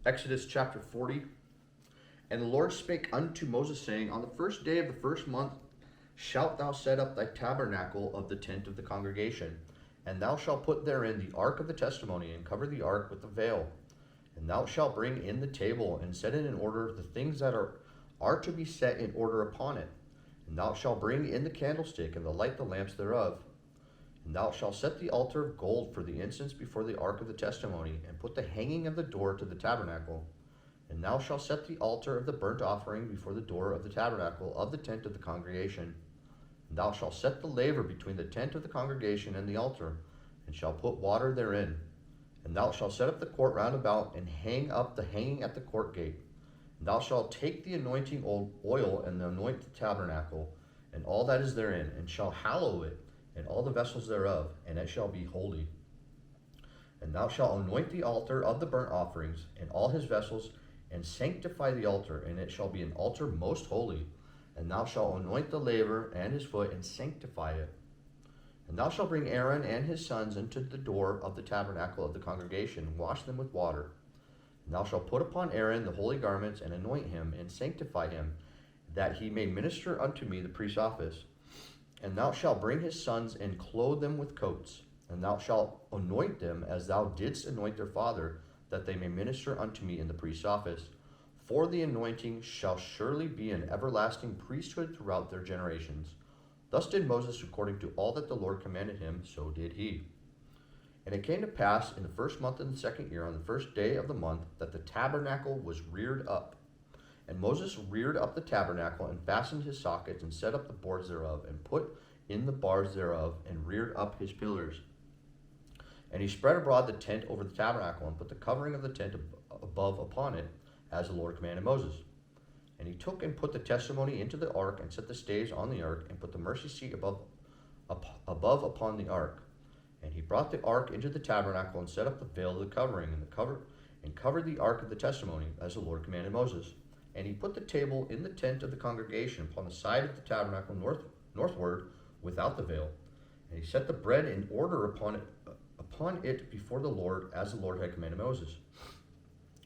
Exodus chapter 40. And the Lord spake unto Moses, saying, On the first day of the first month shalt thou set up thy tabernacle of the tent of the congregation, and thou shalt put therein the ark of the testimony, and cover the ark with the veil. And thou shalt bring in the table, and set it in order the things that are to be set in order upon it. And thou shalt bring in the candlestick, and light the lamps thereof. And thou shalt set the altar of gold for the incense before the ark of the testimony, and put the hanging of the door to the tabernacle. And thou shalt set the altar of the burnt offering before the door of the tabernacle of the tent of the congregation. And thou shalt set the laver between the tent of the congregation and the altar, and shalt put water therein. And thou shalt set up the court round about, and hang up the hanging at the court gate. And thou shalt take the anointing oil, and anoint the tabernacle, and all that is therein, and shalt hallow it, and all the vessels thereof, and it shall be holy. And thou shalt anoint the altar of the burnt offerings, and all his vessels, and sanctify the altar, and it shall be an altar most holy. And thou shalt anoint the laver and his foot, and sanctify it. And thou shalt bring Aaron and his sons into the door of the tabernacle of the congregation, and wash them with water. And thou shalt put upon Aaron the holy garments, and anoint him, and sanctify him, that he may minister unto me the priest's office. And thou shalt bring his sons, and clothe them with coats. And thou shalt anoint them as thou didst anoint their father, that they may minister unto me in the priest's office. For the anointing shall surely be an everlasting priesthood throughout their generations. Thus did Moses according to all that the Lord commanded him, so did he. And it came to pass in the first month in the second year, on the first day of the month, that the tabernacle was reared up. And Moses reared up the tabernacle, and fastened his sockets, and set up the boards thereof, and put in the bars thereof, and reared up his pillars. And he spread abroad the tent over the tabernacle, and put the covering of the tent above upon it, as the Lord commanded Moses. And he took and put the testimony into the ark, and set the staves on the ark, and put the mercy seat above upon the ark. And he brought the ark into the tabernacle, and set up the veil of the covering, and covered the ark of the testimony, as the Lord commanded Moses. And he put the table in the tent of the congregation upon the side of the tabernacle northward, without the veil. And he set the bread in order upon it before the Lord, as the Lord had commanded Moses.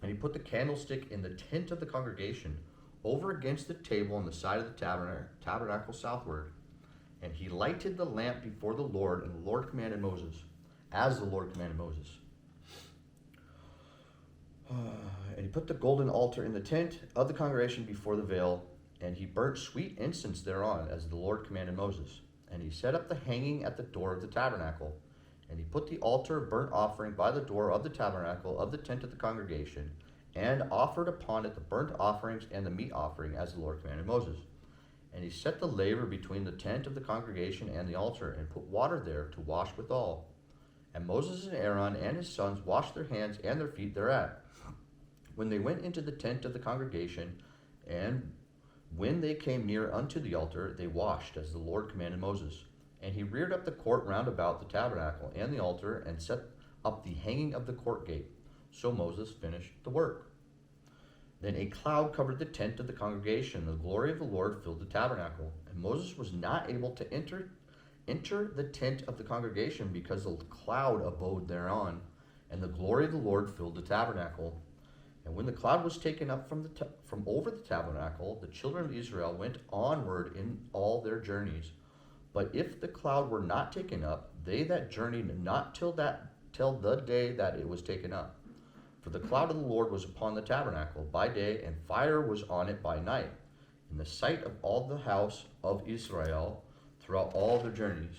And he put the candlestick in the tent of the congregation, over against the table on the side of the tabernacle southward. And he lighted the lamp before the Lord, and the Lord commanded Moses, as the Lord commanded Moses. And he put the golden altar in the tent of the congregation before the veil, and he burnt sweet incense thereon, as the Lord commanded Moses. And he set up the hanging at the door of the tabernacle. And he put the altar of burnt offering by the door of the tabernacle of the tent of the congregation, and offered upon it the burnt offerings and the meat offering, as the Lord commanded Moses. And he set the laver between the tent of the congregation and the altar, and put water there to wash withal. And Moses and Aaron and his sons washed their hands and their feet thereat, when they went into the tent of the congregation, and when they came near unto the altar, they washed, as the Lord commanded Moses. And he reared up the court round about the tabernacle and the altar, and set up the hanging of the court gate. So Moses finished the work. Then a cloud covered the tent of the congregation. The glory of the Lord filled the tabernacle. And Moses was not able to enter the tent of the congregation, because the cloud abode thereon, and the glory of the Lord filled the tabernacle. And when the cloud was taken up from over the tabernacle, the children of Israel went onward in all their journeys. But if the cloud were not taken up, they that journeyed not till the day that it was taken up. For the cloud of the Lord was upon the tabernacle by day, and fire was on it by night, in the sight of all the house of Israel throughout all their journeys.